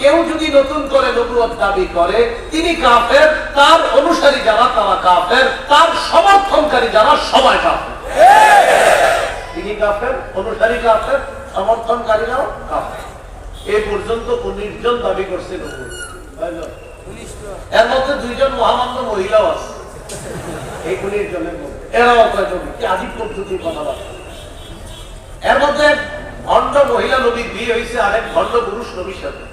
কেউ যদি নতুন করে নবুয়ত দাবি করে তিনি কাফের, তার অনুসারী যারা তারা কাফের, তার সমর্থনকারী যারা সবাই কাফের। তিনি কাফের, অনুসারী কাফের, সমর্থনকারীরাও কাফের। এই পর্যন্ত 19 জন দাবি করছে নবুয়ত। এর মধ্যে 2 জন মহামান্য মহিলাও আছে এই 19 জনের মধ্যে। এরাও কয় নবী, কি আজীব পদ্ধতির কথাবার্তা। এর মধ্যে ভণ্ড মহিলা নবীর বিয়ে হয়েছে আরেক ভণ্ড পুরুষ নবীর সাথে।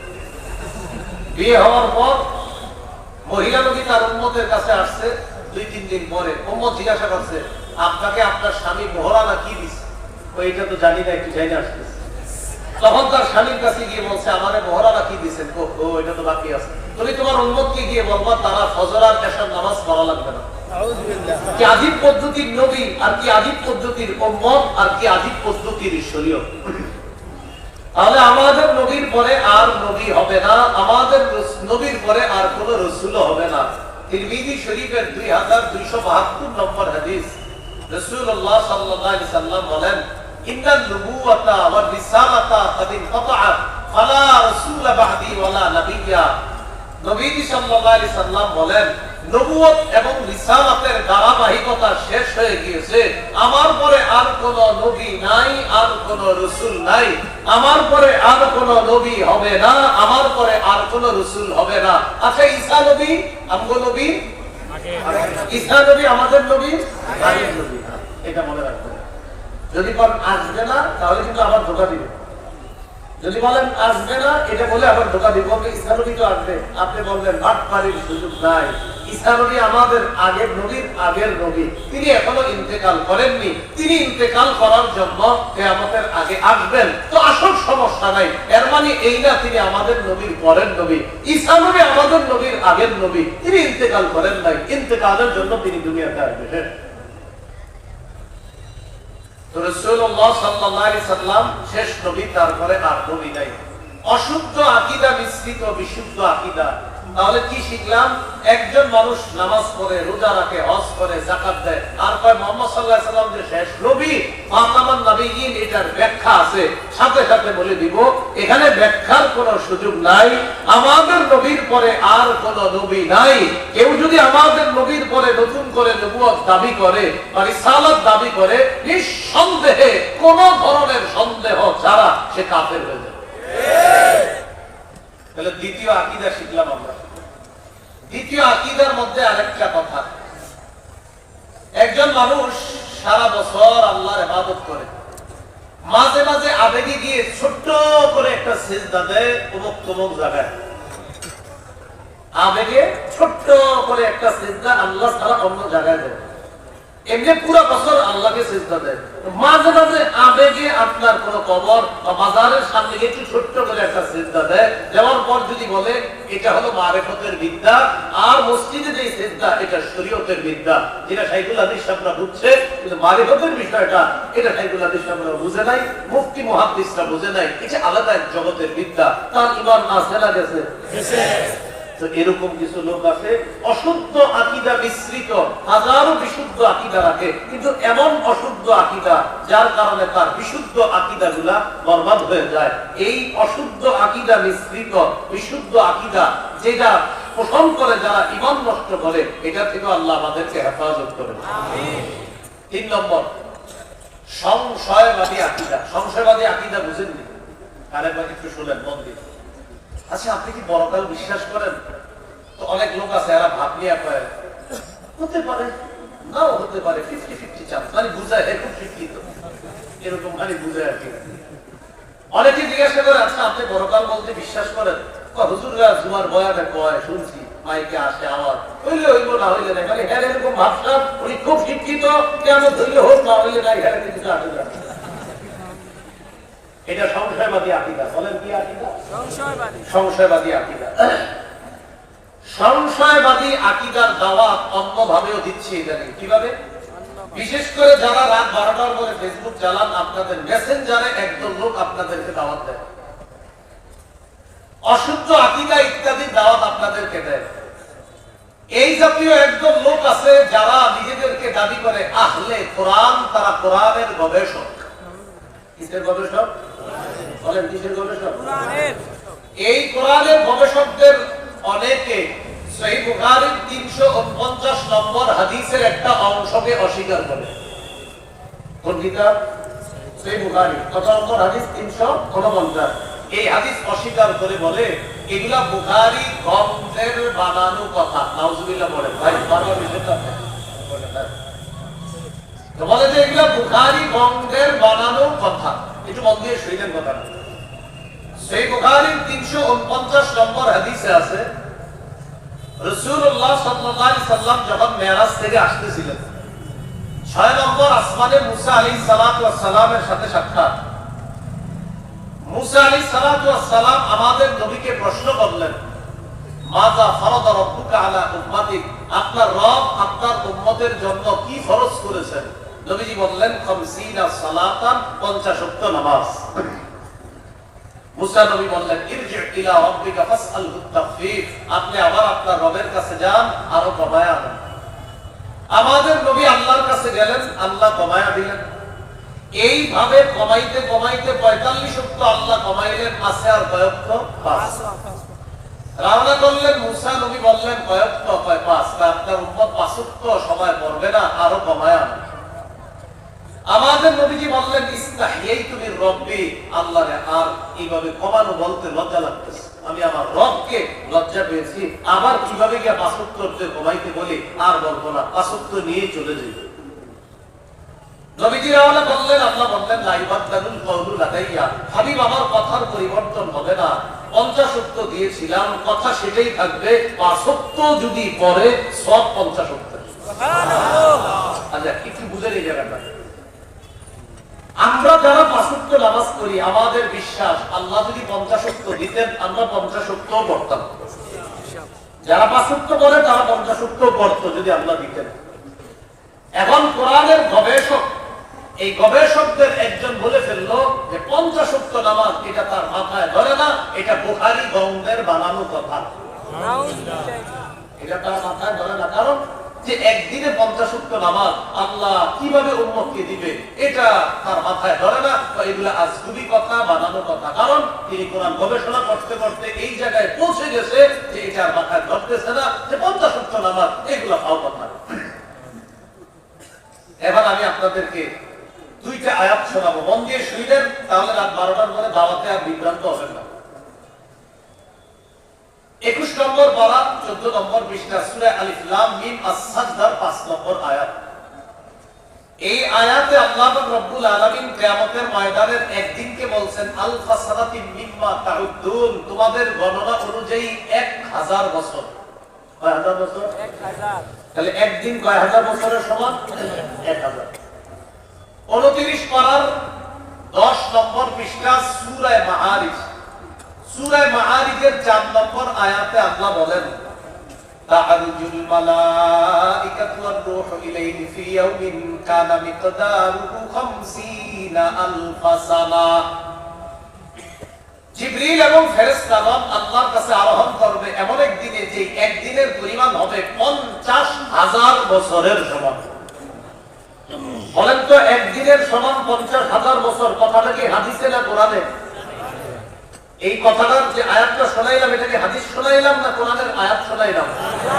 বিয়ে হওয়ার পর মহিলা নবী তার উম্মতের কাছে আসছে 2-3 দিন পরে। উম্মত জিজ্ঞাসা করছে, আপনাকে আপনার স্বামী মোহরানা কি দিচ্ছে? এটা তো জানি না, একটু জানি আসতেছে। তখন তার স্বামীর কাছে গিয়ে বলছে, আমারে মোহরানা কি দিচ্ছেন? ও এটা তো বাকি আছে। তুমি তোমার উম্মতকে গিয়ে বলবা তারা ফজর আর এশার নামাজ পড়া লাগবে না। কি আদিব পদ্ধতির নবী আর কি আদিব পদ্ধতির উম্মত আর কি আদিব পদ্ধতির শরীয়ত। তাহলে আমাদের নবীর পরে আর নবী হবে না, আমাদের নবীর পরে আর কোন রাসূল হবে না। তিরমিজি শরীফের 2272 নম্বর হাদিস, রাসূলুল্লাহ সাল্লাল্লাহু আলাইহি সাল্লাম বলেন, ইন্নান নুবুওয়াতা ওয়ার রিসালাতা কাদ ইনকাতাআত ফালা রাসূলা বা'দি ওয়ালা নাবিয়্যা। নবীজি সাল্লাল্লাহু আলাইহি সাল্লাম বলেন, নবুয়ত এবং রিসালাতের ধারাবাহিকতা শেষ হয়ে গিয়েছে। আমার পরে আর কোন নবী নাই, আর কোন রাসূল নাই। আমার পরে আর কোন নবী হবে না, আমার পরে আর কোন রাসূল হবে না। আচ্ছা, ঈসা নবী আমগো নবী? ঈসা নবী আমাদের নবী? আগের নবী। এটা মনে রাখবেন। যদি বলেন আসবে না, তাহলে কিন্তু আবার ধোঁকা দিবে। যদি বলেন আসবে না, এটা বলে আবার ধোঁকা দিব। ঈসা নবী তো আসবে, আপনি বলবেন বাটপাড়ির সুযোগ নাই। ঈসা নবী আমাদের আগের নবীর আগের নবী, তিনি এখনো ইন্তেকাল করেননি। তিনি ইন্তেকাল করার জন্য কিয়ামতের আগে আসবেন, তো আসল সমস্যা নাই। এর মানে এই না তিনি আমাদের নবীর পরের নবী। ঈসা নবী আমাদের নবীর আগের নবী, তিনি ইন্তেকাল করেন নাই, ইন্তেকালের জন্য তিনি দুনিয়াতে আসবেন। তো রাসূলুল্লাহ সাল্লাল্লাহু আলাইহি সাল্লাম শেষ নবী, তারপরে আর নবী নাই। অশুদ্ধ আকীদা মিশ্রিত বিশুদ্ধ আকীদা। তাহলে কি শিখলাম? একজন মানুষ নামাজ পড়ে, রোজা রাখে, হজ করে, যাকাত দেয়, আর কয় মুহাম্মদ সাল্লাল্লাহু আলাইহি সাল্লাম যে শেষ নবী, ফাতামান নবিয়্যিন, এটার ব্যাখ্যা আছে। সাথে সাথে বলে দিব, এখানে ব্যাখ্যার কোনো সুযোগ নাই। আমাদের নবীর পরে আর কোন নবী নাই। কেউ যদি আমাদের নবীর পরে নতুন করে নবুয়ত দাবি করে বা রিসালাত দাবি করে, নিঃসন্দেহে কোন ধরনের সন্দেহ ছাড়া সে কাফের হয়ে যাবে। তাহলে দ্বিতীয় আকীদা শিখলাম আমরা। দ্বিতীয় আকীদার মধ্যে আরেকটা কথা, একজন মানুষ সারা বছর আল্লাহর ইবাদত করে, মাঝে মাঝে আবেগে গিয়ে ছোট্ট করে একটা সিজদা দেয় অমুক তমুক জায়গায়। আবেগে ছোট্ট করে একটা সিজদা আল্লাহ ছাড়া অন্য জায়গায় দেয়। এমনি পুরো বছর আল্লাহকে সিজদা দেয়। মাঝে মাঝে আবেগে আপনার কোন কবর বা বাজারের সামনে একটু ছোট্ট করে একটা সিজদা দেয়। দেওয়ার পর যদি বলে এটা হলো মারিফতের বিদ্যা, আর মসজিদে যে সিজদা এটা শরীয়তের বিদ্যা, যেটা শাইখুল হাদিস সাহেবরা বুঝছে, কিন্তু মারিফতের বিষয়টা এটা শাইখুল হাদিস সাহেবরা বুঝে নাই, মুফতি মুহাদ্দিসরা বুঝে নাই। এটা আলাদা এক জগতের বিদ্যা, তার ঈমান আছে না গেছে? তো এরকম কিছু লোক আছে, অশুদ্ধ আকীদা মিশ্রিত, হাজারো বিশুদ্ধ আকীদা রাখে, কিন্তু এমন অশুদ্ধ আকীদা যার কারণে তার বিশুদ্ধ আকীদাগুলা বরবাদ হয়ে যায়। এই অশুদ্ধ আকীদা মিশ্রিত বিশুদ্ধ আকীদা যেটা পোষণ করে, যারা ঈমান নষ্ট করে, এটা থেকে আল্লাহ আমাদেরকে হেফাজত করেন। আমিন। 3 নম্বর, সংশয়বাদী আকীদা। সংশয়বাদী আকীদা বুঝেননি? আরেকবার একটু শুনেন মন দিয়ে। আচ্ছা, আপনি কি পরকাল বিশ্বাস করেন? তো অনেক লোক আছে এরা ভাব নিয়ে কয় হতে পারে, নাও হতে পারে, 50-50 চান্স, মানে বুঝায় খুব শিক্ষিত, এরকম মানে বুঝায় আর কি। অনেকে জিজ্ঞাসা করে, আচ্ছা আপনি পরকাল বলতে বিশ্বাস করেন? হুজুররা জুমার বয়ানে কয়, শুনছি, মাইকে আসে আওয়াজ, হইলে হইব না হইলে নাই, মানে হ্যাঁ এরকম ভাবটা, উনি খুব শিক্ষিত, কেমন হইলে হোক না হইলে নাই, হ্যাঁ কিছু আসে না। এটা সংশয়বাদী আকীদা। বলেন কি আকীদা? সংশয়বাদী আকীদা। সংশয়বাদী আকীদার দাওয়াত অন্যভাবেও দিচ্ছে ইদানিং। কিভাবে? বিশেষ করে যারা রাত 12টার পরে ফেসবুক চালান, আপনাদের মেসেঞ্জারে একদল লোক আপনাদেরকে দাওয়াত দেয়, অশুদ্ধ আকীদা ইত্যাদি দাওয়াত আপনাদেরকে দেয়। এই জাতীয় একদল লোক আছে যারা নিজেদেরকে দাবি করে আহলে কোরআন, তারা কোরআনের গবেষক। কিসের গবেষক? বলেন কিসের গবেষক? এই কোরআনের গবেষকদের অনেকে সহিহ বুখারীর 349 নম্বর হাদিসের একটা অংশকে অস্বীকার করে। কোন কিতাব? সহিহ বুখারী। কত নম্বর হাদিস? 349। এই হাদিস অস্বীকার করে বলে এগুলা বুখারী গ্রন্থের বানানো কথা। নাউজুবিল্লাহ বলে ভাই বারবার বিষয়টা তো বলে যে এগুলা বুখারী গ্রন্থের বানানো কথা। একটু মন দিয়ে শুনেন কথাটা। সহিহ বুখারীর 349 নম্বর হাদিসে আছে রাসূলুল্লাহ সাল্লাল্লাহু আলাইহি সাল্লাম যখন মেরাজ থেকে আসতেছিলেন 6 নম্বর আসমানে মুসা আলাইহিস সালাতু ওয়াস সালামের সাথে সাক্ষাৎ। মুসা আলাইহিস সালাতু ওয়াস সালাম আমাদের নবীকে প্রশ্ন করলেন, মাযা ফারাদা রাব্বুকা আলা উম্মাতিক, আপনার রব আপনার উম্মতের জন্য কি ফরজ করেছেন? নবীজি বললেন 50 সালাতান, 50 ওয়াক্ত নামাজ। মুসা নবী বললেন ইরজি ইলা রাব্বিকা ফাসআলহু তাখফীফ, আপনি আবার আপনার রবের কাছে যান আরো কমায়া আনেন। আমাদের নবী আল্লাহর কাছে গেলেন, আল্লাহ কমায়া দিলেন। এইভাবে কমাইতে কমাইতে 45 ওয়াক্ত আল্লাহ কমাইলেন, আছে আর কয়েকত 5। রওনা করলেন, মুসা নবী বললেন কয়েকত? 5। আপনার উম্মত 5 ওয়াক্ত সময় পড়বে না, আরো কমায়া আনেন। আমাদের নবীজি বললেন ইস্তাহিয়াইতু মির রাব্বি, আল্লাহরে আর এইভাবে কমানো বলতে লজ্জা লাগতেছে, আমি আমার রবকে লজ্জা পেয়েছি, আবার কিভাবে গিয়ে 5 ওয়াক্ত কমাইতে বলি, আর বলবো না, 5 ওয়াক্ত নিয়ে চলে যাই। নবীজি রওনা করলেন, আল্লাহ বললেন লা ইবাদদালুল কওলু লাদাইয়া, হাবিব আমার কথার পরিবর্তন হবে না, 50 ওয়াক্ত দিয়েছিলাম কথা সেটাই থাকবে, 5 ওয়াক্ত যদি পড়ে সব 50 ওয়াক্ত। সুবহানাল্লাহ। আচ্ছা একটু বুঝেন এই জায়গাটা। আমরা যারা 5 ওয়াক্ত নামাজ পড়ি আমাদের বিশ্বাস আল্লাহ যদি 50 ওয়াক্ত দিতেন আমরা 50 ওয়াক্ত পড়তাম। যারা 5 ওয়াক্ত পড়ে তারা 50 ওয়াক্ত পড়তো যদি আল্লাহ দিতেন। এখন কোরআনের গবেষক, এই গবেষকদের একজন বলে ফেললো যে 50 ওয়াক্ত নামাজ এটা তার মাথায় ধরে না, এটা বুখারী গ্রন্থের বানানো কথা। এটা তার মাথায় ধরে না, কারণ যে একদিনে 50 ওয়াক্ত নামাজ আল্লাহ কিভাবে উম্মতকে দিবে এটা তার মাথায় ধরে না। এগুলা আজগুবি কথা, বানানো কথা। কারণ তিনি কোরআন গবেষণা করতে করতে এই জায়গায় পৌঁছে গেছে যে এটা মাথায় ধরতেছে না যে 50 ওয়াক্ত নামাজ এগুলা পাও কথা। এবার আমি আপনাদেরকে 2টা আয়াত শোনাবো, মন দিয়ে শুনেন, তাহলে রাত 12টার পরে দাওয়াতে আর বিভ্রান্ত হবেন না। 21 নম্বর পারা 14 নম্বর পৃষ্ঠা সূরা আলিফ লাম মিম আস-সাজদার 5 নম্বর আয়াত। এই আয়াতে আল্লাহ রাব্বুল আলামিন কিয়ামতের ময়দানের একদিনকে বলছেন আলফা সানাতিন মিম্মা তাউদ্দুন, তোমাদের গণনা অনুযায়ী 1000 বছর। কয় হাজার বছর? 1000। তাহলে একদিন কয় হাজার বছরের সমান? 1000। 29 পারার 10 নম্বর পৃষ্ঠা সূরা মাআরিজ, সূরা মাআরিজের 4 নম্বর আয়াতে আল্লাহ বলেন তা'রুজুল মালাইকাতু ওয়ার রূহু ইলাইহি ফি ইয়াউমিন কানা মিকদারুহু 50 আলফা সানা। জিবরিল এবং ফেরেশতাগণ আল্লাহর কাছে আরোহণ করবে এমন এক দিনে যে একদিনের পরিমাণ হবে 50,000 বছরের সমান। বলেন তো একদিনের সমান 50,000 বছর, কথাটা কি হাদিসে না কোরআনে? এই কথাটার যে আয়াতটা শোনাইলাম এটা কি হাদিস শোনাইলাম না কোরআনের আয়াত শোনাইলাম?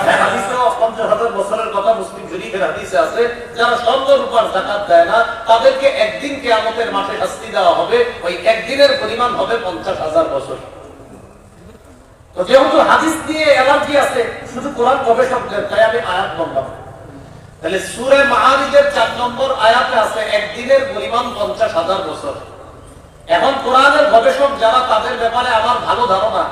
হ্যাঁ, হাদিসে 50,000 বছরের কথা মুসলিম শরীফের হাদিসে আছে। যারা স্বর্ণ রূপার যাকাত দেয় না তাদেরকে একদিন কিয়ামতের মাঠে শাস্তি দেওয়া হবে, ওই একদিনের পরিমাণ হবে 50,000 বছর। তো যেহেতু হাদিস নিয়ে অ্যালার্জি আছে শুধু কোরআন গবেষকদের, তাই আমি আয়াত বললাম। তাহলে সূরা মাআরিজের 4 নম্বর আয়াতে আছে একদিনের পরিমাণ 50,000 বছর। এখন কোরআনের গবেষক যারা তাদের ব্যাপারে আমার ভালো ধারণা,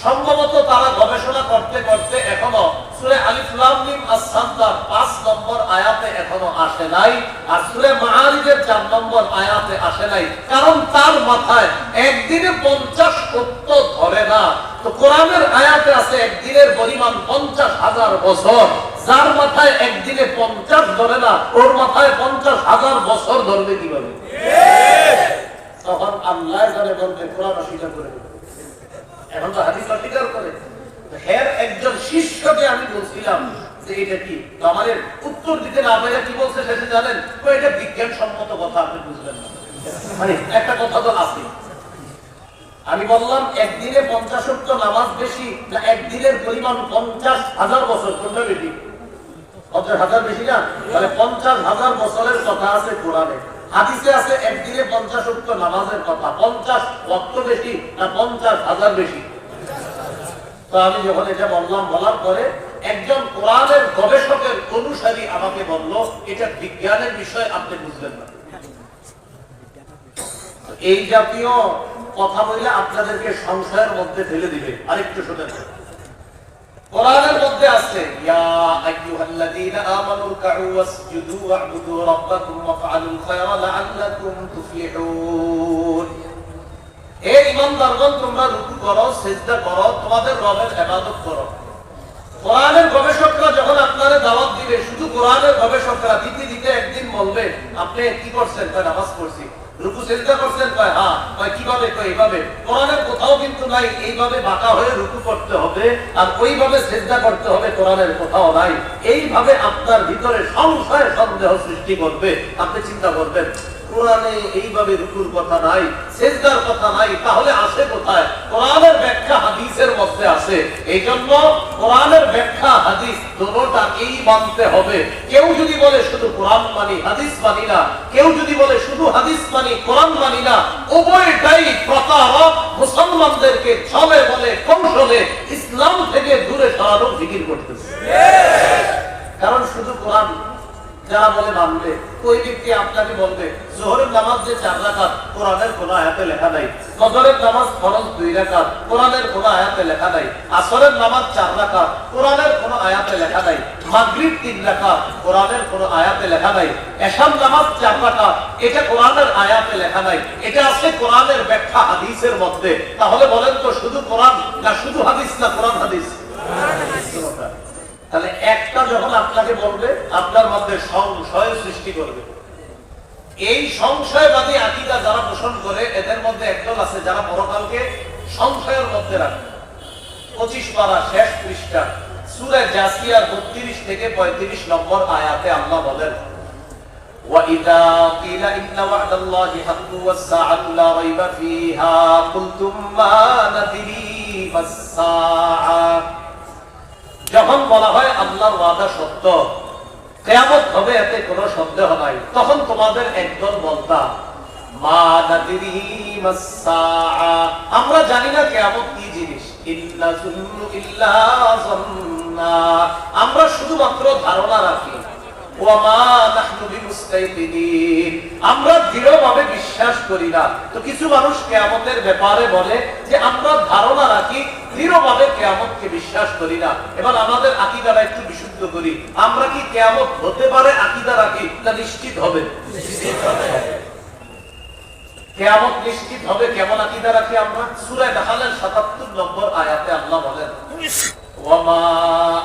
সম্ভবত তারা গবেষণা করতে করতে এখনো সূরা আলিফ লাম মিম আস-সাজদার 5 নম্বর আয়াতে এখনো আসে নাই, আর সূরা মাআরিজের 4 নম্বর আয়াতে আসে নাই, কারণ তার মাথায় একদিনে 50 ওয়াক্ত ধরে না। তো কোরআনের আয়াতে আছে একদিনের পরিমাণ 50,000 বছর, যার মাথায় একদিনে 50 ধরে না ওর মাথায় 50,000 বছর ধরবে কিভাবে? তখন আল্লাহ জানে বলতে কোরআন অস্বীকার করে দেবে। এখন তো হাদিস অস্বীকার করে। হের একজন শিষ্যকে আমি বলছিলাম যে এটা কি, তো আমার উত্তর দিতে না পারে কি বলছে সেটা জানেন? তো এটা বিজ্ঞান সম্মত কথা, আপনি বুঝবেন না। মানে একটা কথা তো আছে। আমি বললাম একদিনে 50 ওয়াক্ত নামাজ বেশি না একদিনের পরিমাণ 50,000 বছর, কোনটা বেশি? 50,000 বেশি না? তাহলে 50,000 বছরের কথা আছে কোরআনে, হাদিসে আছে একদিনে 50 ওয়াক্ত নামাজের কথা। 50 ওয়াক্ত বেশি না 50,000 বেশি? তো আমি যখন এটা বললাম, বলার পরে একজন কোরআনের গবেষকের অনুসারী আমাকে বলল, এটা বিজ্ঞানের বিষয়, আপনি বুঝবেন না। এই জাতীয় কথা বললে আপনাদেরকে সংশয়ের মধ্যে ফেলে দিবে। আরেকটু শুনেন, কোরআনের মধ্যে আছে ইয়া আইয়ুহাল্লাযীনা আমানু রুকউ ওয়াসজুদু ওয়া'বুদু রাব্বাকুম ওয়াফআলুল খায়রা লাআল্লাকুম তুফলিহুন। হে ঈমানদারগণ, তোমরা রুকু করো, সিজদা করো, তোমাদের রবের ইবাদত করো। কোরআনের গবেষকরা যখন আপনারে দাওয়াত দিবে, শুধু কোরআনের গবেষকরা দিতে দিতে একদিন বলবে, আপনি কি করছেন? কয় নামাজ পড়ছি। রুকু সিজদা করছেন? কয় হ্যাঁ। কয় কিভাবে? কয় এইভাবে। কোরআনের কোথাও কিন্তু নাই এইভাবে বাঁকা হয়ে রুকু করতে হবে আর ওইভাবে সিজদা করতে হবে, কোরআনের কোথাও নাই। এইভাবে আপনার ভিতরে সংশয় সন্দেহ সৃষ্টি করবে। আপনি চিন্তা করবেন, কোরআনে এইভাবে রুকুর কথা নাই, সিজদার কথা নাই, তাহলে আসে কোথায়? কোরআনের ব্যাখ্যা হাদিসের মধ্যে আছে। এইজন্য কোরআনের ব্যাখ্যা হাদিস দুটোটাকেই মানতে হবে। কেউ যদি বলে শুধু কোরআন মানি, হাদিস মানি না, কেউ যদি বলে শুধু হাদিস মানি, কোরআন মানি না, উভয়টাই প্রতারক মুসলমানদেরকে ছলে বলে কৌশলে ইসলাম থেকে দূরে সরানোর জিকির করতেছে। কারণ শুধু কোরআন যারা বলে মানবে, ওই ব্যক্তি আপনাকে বলবে যোহরের নামাজ যে 4 রাকাত, কোরআনের কোন আয়াতে লেখা নাই। ফজরের নামাজ ফরজ 2 রাকাত, কোরআনের কোন আয়াতে লেখা নাই। আসরের নামাজ 4 রাকাত, কোরআনের কোন আয়াতে লেখা নাই। মাগরিব 3 রাকাত, কোরআনের কোন আয়াতে লেখা নাই। এশার নামাজ 4 রাকাত, এটা কোরআনের আয়াতে লেখা নাই। এটা আছে কোরআনের ব্যাখ্যা হাদিসের মধ্যে। তাহলে বলেন তো, শুধু কোরআন না শুধু হাদিস, না কোরআন হাদিস? তাহলে একটা যখন আপনাকে বলবে, আপনার মধ্যে সংশয় সৃষ্টি করবে। এই সংশয়বাদী আকীদা যারা পোষণ করে, এদের মধ্যে একদল আছে যারা পরকালকে সংশয়ের মধ্যে রাখে। 25 পারা শেষ পৃষ্ঠা সূরা জাসিয়ার 32 থেকে 35 নম্বর আয়াতে আল্লাহ বলেন, وَإِذَا قِيلَ إِنَّ وَعْدَ اللَّهِ حَقٌّ وَالسَّاعَةُ لَا رَيْبَ فِيهَا قُلْتُم مَّا نَدْرِي مَا السَّاعَةُ। যখন বলা হয় আল্লাহর ওয়াদা সত্য, কিয়ামত হবে, এতে কোনো সন্দেহ নাই, তখন তোমাদের একদল বলতা মা নাদরি মাস সাআ, আমরা জানি না কিয়ামত কি জিনিস। ইল্লা যুন্নু ইল্লা যান্না, আমরা শুধুমাত্র ধারণা রাখি। ওয়া মা নাহনু বিমুস্তাইকিনিন, আমরা দৃঢ়ভাবে বিশ্বাস করি না। তো কিছু মানুষ কিয়ামতের ব্যাপারে বলে যে আমরা ধারণা রাখি, দৃঢ়ভাবে কিয়ামতকে বিশ্বাস করি না। এবার আমাদের আকীদাটা একটু বিশুদ্ধ করি। আমরা কি কিয়ামত হতে পারে আকীদা রাখি, না নিশ্চিত হবে? নিশ্চিত হবে। কিয়ামত নিশ্চিত হবে কেমন আকীদা রাখি আমরা? সূরা নাহলের 77 নম্বর আয়াতে আল্লাহ বলেন, ওয়ামা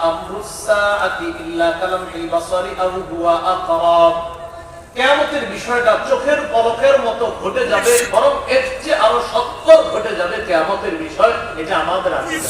আমরুস সাআতি ইল্লা কালামহিল বাসারি আও হুয়া আকরাব। কিয়ামতের বিষয়টা চোখের পলকের মতো ঘটে যাবে, বরং এর চেয়ে আরো সত্তর ঘটে যাবে কিয়ামতের বিষয়। এটা আমাদের আকীদা।